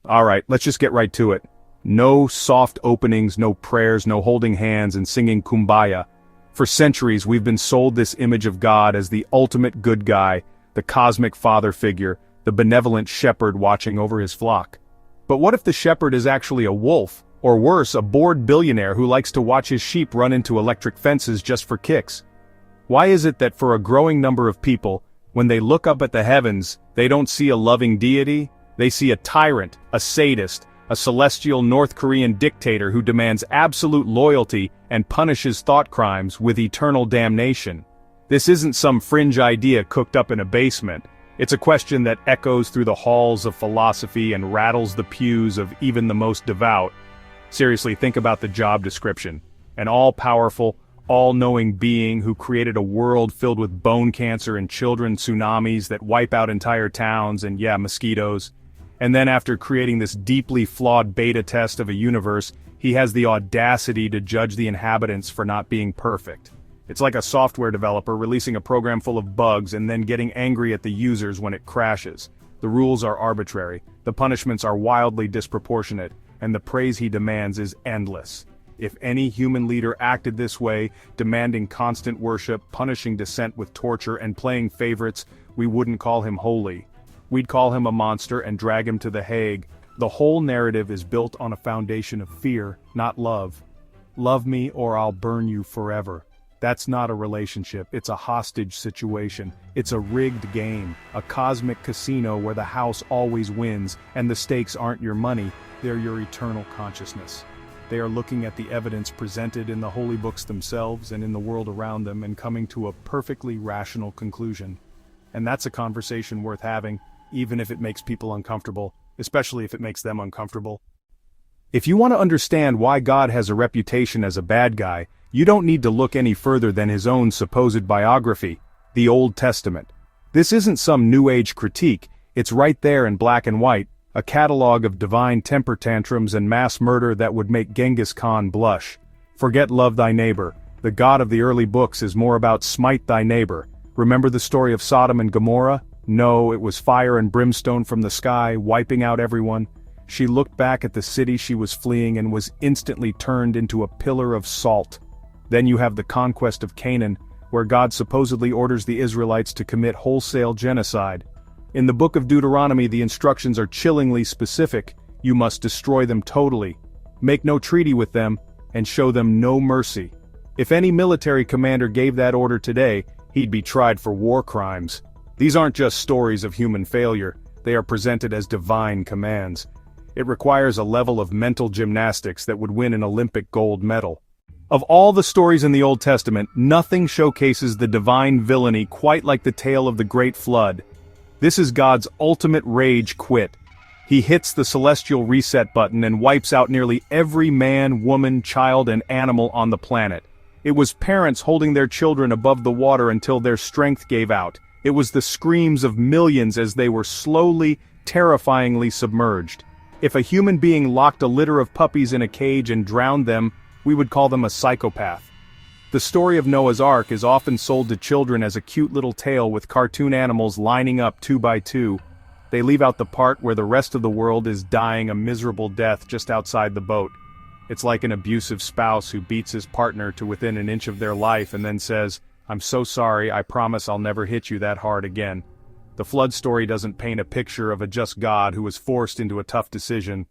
Alright, let's just get right to it. No soft openings, no prayers, no holding hands and singing Kumbaya. For centuries we've been sold this image of God as the ultimate good guy, the cosmic father figure, the benevolent shepherd watching over his flock. But what if the shepherd is actually a wolf, or worse, a bored billionaire who likes to watch his sheep run into electric fences just for kicks? Why is it that for a growing number of people, when they look up at the heavens, they don't see a loving deity? They see a tyrant, a sadist, a celestial North Korean dictator who demands absolute loyalty and punishes thought crimes with eternal damnation. This isn't some fringe idea cooked up in a basement. It's a question that echoes through the halls of philosophy and rattles the pews of even the most devout. Seriously, think about the job description. An all-powerful, all-knowing being who created a world filled with bone cancer and children tsunamis that wipe out entire towns and, yeah, mosquitoes. And then after creating this deeply flawed beta test of a universe, he has the audacity to judge the inhabitants for not being perfect. It's like a software developer releasing a program full of bugs and then getting angry at the users when it crashes. The rules are arbitrary, the punishments are wildly disproportionate, and the praise he demands is endless. If any human leader acted this way, demanding constant worship, punishing dissent with torture, and playing favorites, we wouldn't call him holy. We'd call him a monster and drag him to The Hague. The whole narrative is built on a foundation of fear, not love. Love me or I'll burn you forever. That's not a relationship, it's a hostage situation. It's a rigged game, a cosmic casino where the house always wins, and the stakes aren't your money, they're your eternal consciousness. They are looking at the evidence presented in the holy books themselves and in the world around them and coming to a perfectly rational conclusion. And that's a conversation worth having, even if it makes people uncomfortable, especially if it makes them uncomfortable. If you want to understand why God has a reputation as a bad guy, you don't need to look any further than his own supposed biography, the Old Testament. This isn't some New Age critique, it's right there in black and white, a catalog of divine temper tantrums and mass murder that would make Genghis Khan blush. Forget love thy neighbor. The God of the early books is more about smite thy neighbor. Remember the story of Sodom and Gomorrah? No, it was fire and brimstone from the sky, wiping out everyone. She looked back at the city she was fleeing and was instantly turned into a pillar of salt. Then you have the conquest of Canaan, where God supposedly orders the Israelites to commit wholesale genocide. In the book of Deuteronomy, the instructions are chillingly specific. You must destroy them totally, make no treaty with them, and show them no mercy. If any military commander gave that order today, he'd be tried for war crimes. These aren't just stories of human failure, they are presented as divine commands. It requires a level of mental gymnastics that would win an Olympic gold medal. Of all the stories in the Old Testament, nothing showcases the divine villainy quite like the tale of the Great Flood. This is God's ultimate rage quit. He hits the celestial reset button and wipes out nearly every man, woman, child, and animal on the planet. It was parents holding their children above the water until their strength gave out. It was the screams of millions as they were slowly, terrifyingly submerged. If a human being locked a litter of puppies in a cage and drowned them, we would call them a psychopath. The story of Noah's Ark is often sold to children as a cute little tale with cartoon animals lining up 2 by 2. They leave out the part where the rest of the world is dying a miserable death just outside the boat. It's like an abusive spouse who beats his partner to within an inch of their life and then says, "I'm so sorry, I promise I'll never hit you that hard again." The flood story doesn't paint a picture of a just God who was forced into a tough decision.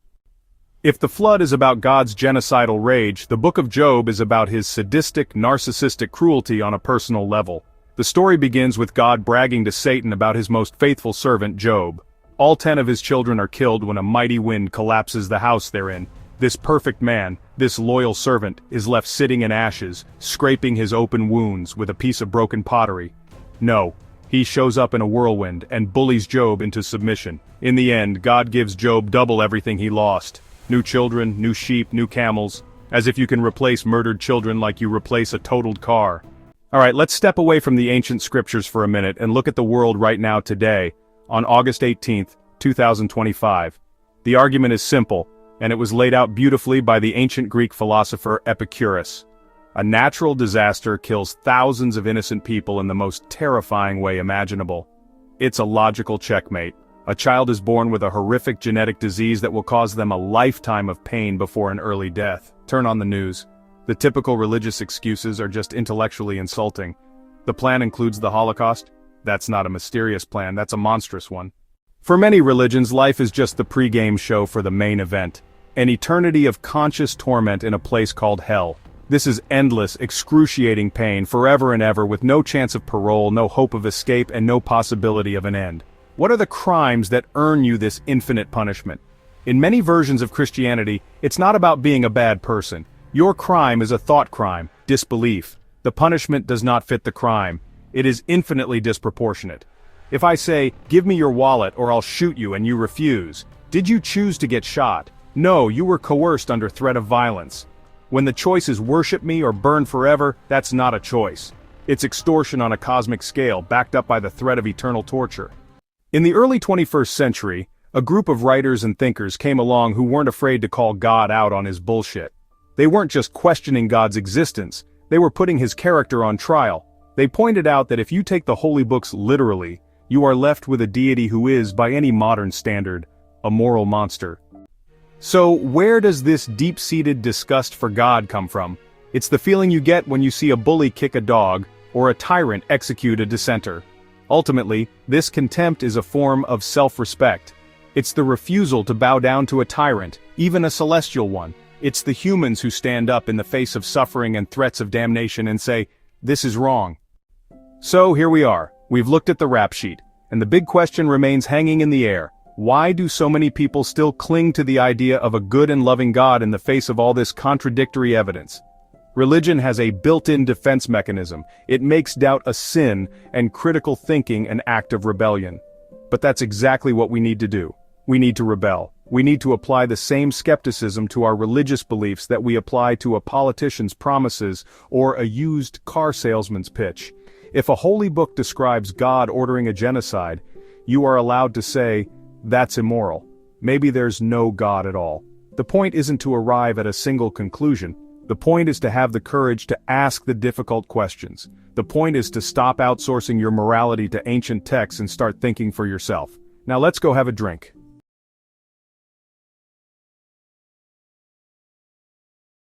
If the flood is about God's genocidal rage, the book of Job is about his sadistic, narcissistic cruelty on a personal level. The story begins with God bragging to Satan about his most faithful servant, Job. All 10 of his children are killed when a mighty wind collapses the house they're in. This perfect man, this loyal servant, is left sitting in ashes, scraping his open wounds with a piece of broken pottery. No, he shows up in a whirlwind and bullies Job into submission. In the end, God gives Job double everything he lost. New children, new sheep, new camels. As if you can replace murdered children like you replace a totaled car. Alright, let's step away from the ancient scriptures for a minute and look at the world right now today, on August 18th, 2025. The argument is simple, and it was laid out beautifully by the ancient Greek philosopher Epicurus. A natural disaster kills thousands of innocent people in the most terrifying way imaginable. It's a logical checkmate. A child is born with a horrific genetic disease that will cause them a lifetime of pain before an early death. Turn on the news. The typical religious excuses are just intellectually insulting. The plan includes the Holocaust? That's not a mysterious plan, that's a monstrous one. For many religions, life is just the pre-game show for the main event. An eternity of conscious torment in a place called hell. This is endless, excruciating pain, forever and ever, with no chance of parole, no hope of escape, and no possibility of an end. What are the crimes that earn you this infinite punishment? In many versions of Christianity, it's not about being a bad person. Your crime is a thought crime, disbelief. The punishment does not fit the crime. It is infinitely disproportionate. If I say, give me your wallet or I'll shoot you, and you refuse, did you choose to get shot? No, you were coerced under threat of violence. When the choice is worship me or burn forever, that's not a choice. It's extortion on a cosmic scale, backed up by the threat of eternal torture. In the early 21st century, a group of writers and thinkers came along who weren't afraid to call God out on his bullshit. They weren't just questioning God's existence, they were putting his character on trial. They pointed out that if you take the holy books literally, you are left with a deity who is, by any modern standard, a moral monster. So, where does this deep-seated disgust for God come from? It's the feeling you get when you see a bully kick a dog, or a tyrant execute a dissenter. Ultimately, this contempt is a form of self-respect. It's the refusal to bow down to a tyrant, even a celestial one. It's the humans who stand up in the face of suffering and threats of damnation and say, this is wrong. So here we are, we've looked at the rap sheet, and the big question remains hanging in the air. Why do so many people still cling to the idea of a good and loving God in the face of all this contradictory evidence? Religion has a built-in defense mechanism. It makes doubt a sin and critical thinking an act of rebellion. But that's exactly what we need to do. We need to rebel. We need to apply the same skepticism to our religious beliefs that we apply to a politician's promises or a used car salesman's pitch. If a holy book describes God ordering a genocide, you are allowed to say, that's immoral. Maybe there's no God at all. The point isn't to arrive at a single conclusion. The point is to have the courage to ask the difficult questions. The point is to stop outsourcing your morality to ancient texts and start thinking for yourself. Now let's go have a drink.